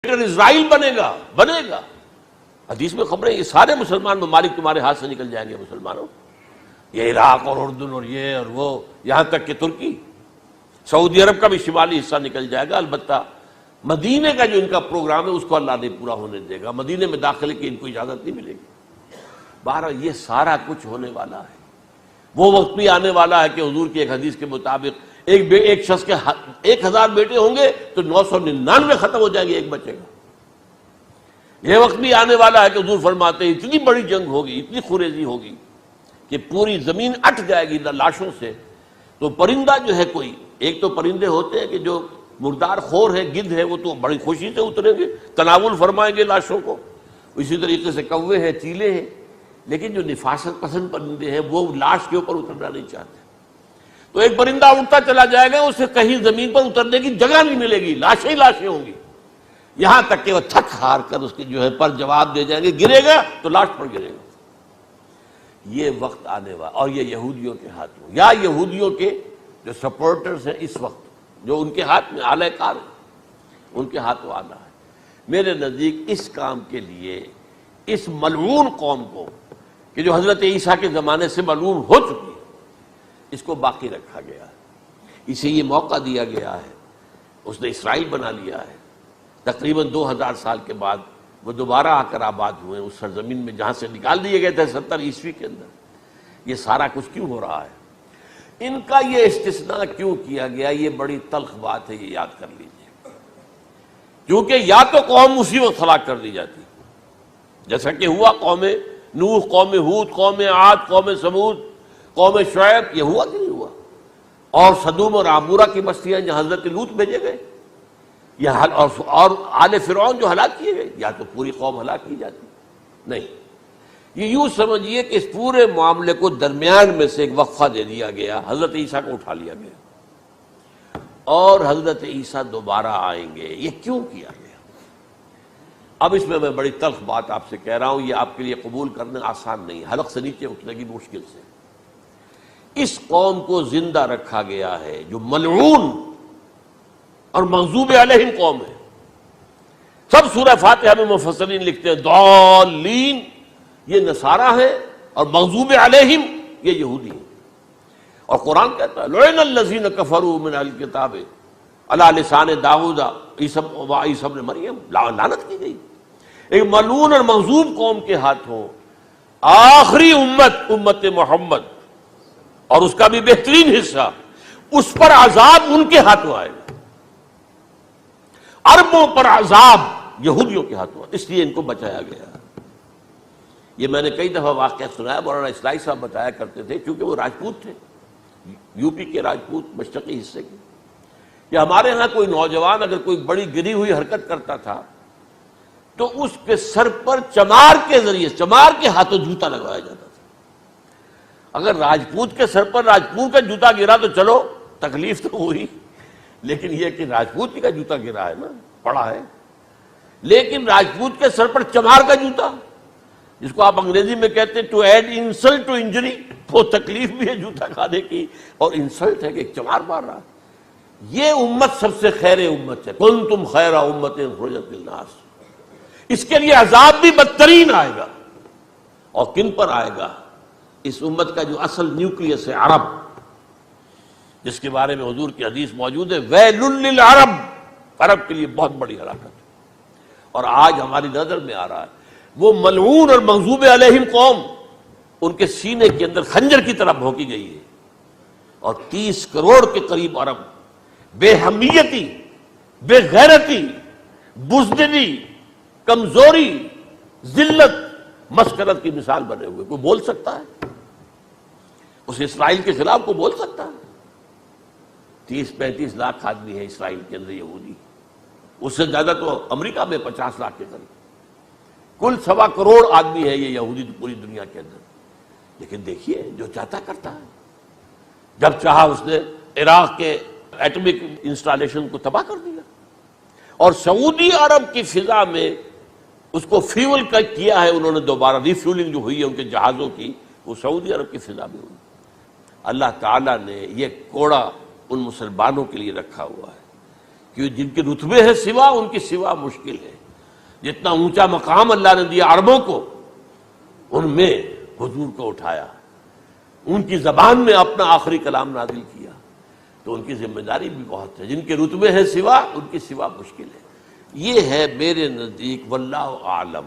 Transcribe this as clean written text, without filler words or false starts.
Dictator اسرائیل بنے گا۔ حدیث میں خبریں، یہ سارے مسلمان ممالک تمہارے ہاتھ سے نکل جائیں گے مسلمانوں، یہ عراق اور اردن اور یہ اور وہ، یہاں تک کہ ترکی، سعودی عرب کا بھی شمالی حصہ نکل جائے گا۔ البتہ مدینے کا جو ان کا پروگرام ہے اس کو اللہ نہیں پورا ہونے دے گا، مدینے میں داخلے کی ان کو اجازت نہیں ملے گی۔ بہرحال یہ سارا کچھ ہونے والا ہے۔ وہ وقت بھی آنے والا ہے کہ حضور کی ایک حدیث کے مطابق ایک شخص کے 1000 بیٹے ہوں گے تو 999 ختم ہو جائیں گے، ایک بچے گا۔ یہ وقت بھی آنے والا ہے کہ حضور فرماتے ہیں اتنی بڑی جنگ ہوگی، اتنی خوریزی ہوگی کہ پوری زمین اٹھ جائے گی لاشوں سے۔ تو پرندہ جو ہے کوئی، ایک تو پرندے ہوتے ہیں کہ جو مردار خور ہے، گدھ ہے، وہ تو بڑی خوشی سے اتریں گے، تناول فرمائیں گے لاشوں کو۔ اسی طریقے سے کوے ہیں، چیلے ہیں، لیکن جو نفاست پسند پرندے ہیں وہ لاش کے اوپر اترنا نہیں چاہتے۔ تو ایک پرندہ اڑتا چلا جائے گا، اسے کہیں زمین پر اترنے کی جگہ نہیں ملے گی، لاشیں ہی لاشیں ہوں گی، یہاں تک کہ وہ تھک ہار کر اس کے جو ہے پر جواب دے جائیں گے، گرے گا تو لاش پر گرے گا۔ یہ وقت آنے والا، اور یہ یہودیوں کے ہاتھ میں، یا یہودیوں کے جو سپورٹرز ہیں اس وقت، جو ان کے ہاتھ میں آلہ کار ہیں، ان کے ہاتھوں آنا ہے۔ میرے نزدیک اس کام کے لیے اس ملعون قوم کو، کہ جو حضرت عیسیٰ کے زمانے سے ملعون ہو چکی ہے، اس کو باقی رکھا گیا ہے، اسے یہ موقع دیا گیا ہے۔ اس نے اسرائیل بنا لیا ہے، تقریباً 2000 سال کے بعد وہ دوبارہ آ کر آباد ہوئے اس سرزمین میں جہاں سے نکال دیے گئے تھے 70 عیسوی کے اندر۔ یہ سارا کچھ کیوں ہو رہا ہے؟ ان کا یہ استثناء کیوں کیا گیا؟ یہ بڑی تلخ بات ہے، یہ یاد کر لیجیے، کیونکہ یا تو قوم اسی وقت ہلاک کر دی جاتی، جیسا کہ ہوا قوم نوح، قوم ہود، قوم عاد، قوم ثمود، قوم شعیب، یہ ہوا کہ نہیں ہوا؟ اور سدوم اور عمورہ کی بستیاں جہاں حضرت لوط بھیجے گئے، اور آل فرعون جو ہلاک کیے گئے، یا تو پوری قوم ہلاک کی جاتی؟ نہیں، یہ یوں سمجھیے کہ اس پورے معاملے کو درمیان میں سے ایک وقفہ دے دیا گیا، حضرت عیسیٰ کو اٹھا لیا گیا، اور حضرت عیسیٰ دوبارہ آئیں گے۔ یہ کیوں کیا گیا؟ اب اس میں بڑی تلخ بات آپ سے کہہ رہا ہوں، یہ آپ کے لیے قبول کرنا آسان نہیں، حلق سے نیچے اٹھنے کی مشکل سے۔ اس قوم کو زندہ رکھا گیا ہے جو ملعون اور مغضوب علیہم قوم ہے۔ سب سورہ فاتحہ میں مفسرین لکھتے ہیں ضالین، یہ نصارہ ہیں، اور مغضوب علیہم یہ یہودی ہیں۔ اور قرآن کہتا ہے لعن الذین کفروا من اہل الکتاب علی لسان داؤد وعیسی ابن مریم، لعنت کی گئی ایک ملعون اور مغضوب قوم کے ہاتھوں آخری امت محمد، اور اس کا بھی بہترین حصہ، اس پر عذاب ان کے ہاتھوں آئے گا۔ عربوں پر عذاب یہودیوں کے ہاتھوں، اس لیے ان کو بچایا گیا۔ یہ میں نے کئی دفعہ واقعہ سنایا، مولانا اصلاحی صاحب بتایا کرتے تھے، کیونکہ وہ راجپوت تھے، یو پی کے راجپوت، مشرقی حصے کے، کہ ہمارے ہاں کوئی نوجوان اگر کوئی بڑی گری ہوئی حرکت کرتا تھا تو اس کے سر پر چمار کے ذریعے، چمار کے ہاتھوں جوتا لگوایا جاتا تھا۔ اگر راجپوت کے سر پر راجپوت کا جوتا گرا تو چلو تکلیف تو ہوئی، لیکن یہ کہ راجپوت کا جوتا گرا ہے نا، پڑا ہے، لیکن راجپوت کے سر پر چمار کا جوتا، جس کو آپ انگریزی میں کہتے ہیں to add insult to injury, وہ تکلیف بھی ہے جوتا کھانے کی، اور انسلٹ ہے کہ ایک چمار مار رہا۔ یہ امت سب سے خیر امت ہے، کنتم خیر امت اخرجت للناس۔ اس کے لیے عذاب بھی بدترین آئے گا، اور کن پر آئے گا؟ اس امت کا جو اصل نیوکلیس ہے عرب، جس کے بارے میں حضور کی حدیث موجود ہے ویل للعرب، عرب کے لیے بہت بڑی ہلاکت ہے۔ اور آج ہماری نظر میں آ رہا ہے وہ ملعون اور مغضوب علیہم قوم، ان کے سینے کے اندر خنجر کی طرح بھونکی گئی ہے، اور 30 کروڑ کے قریب عرب بے حمیتی، بے غیرتی، بزدلی، کمزوری، ذلت، مسکنت کی مثال بنے ہوئے۔ کوئی بول سکتا ہے اس اسرائیل کے خلاف؟ کوئی بول سکتا ہے؟ 30-35 لاکھ آدمی ہے اسرائیل کے اندر یہودی، اس سے زیادہ تو امریکہ میں 50 لاکھ کے قریب، کل 1.25 کروڑ آدمی ہے یہ یہودی پوری دنیا کے اندر۔ لیکن دیکھیے جو چاہتا کرتا ہے، جب چاہا اس نے عراق کے ایٹمک انسٹالیشن کو تباہ کر دیا، اور سعودی عرب کی فضا میں اس کو فیول کا کیا ہے انہوں نے، دوبارہ ری فیولنگ جو ہوئی ہے ان کے جہازوں کی، وہ سعودی عرب کی فضا میں ہوئی۔ اللہ تعالیٰ نے یہ کوڑا ان مسلمانوں کے لیے رکھا ہوا ہے کہ جن کے رتبے ہیں سوا، ان کی سوا مشکل ہے۔ جتنا اونچا مقام اللہ نے دیا عربوں کو، ان میں حضور کو اٹھایا، ان کی زبان میں اپنا آخری کلام نازل کیا، تو ان کی ذمہ داری بھی بہت ہے۔ جن کے رتبے ہیں سوا، ان کی سوا مشکل ہے۔ یہ ہے میرے نزدیک واللہ اعلم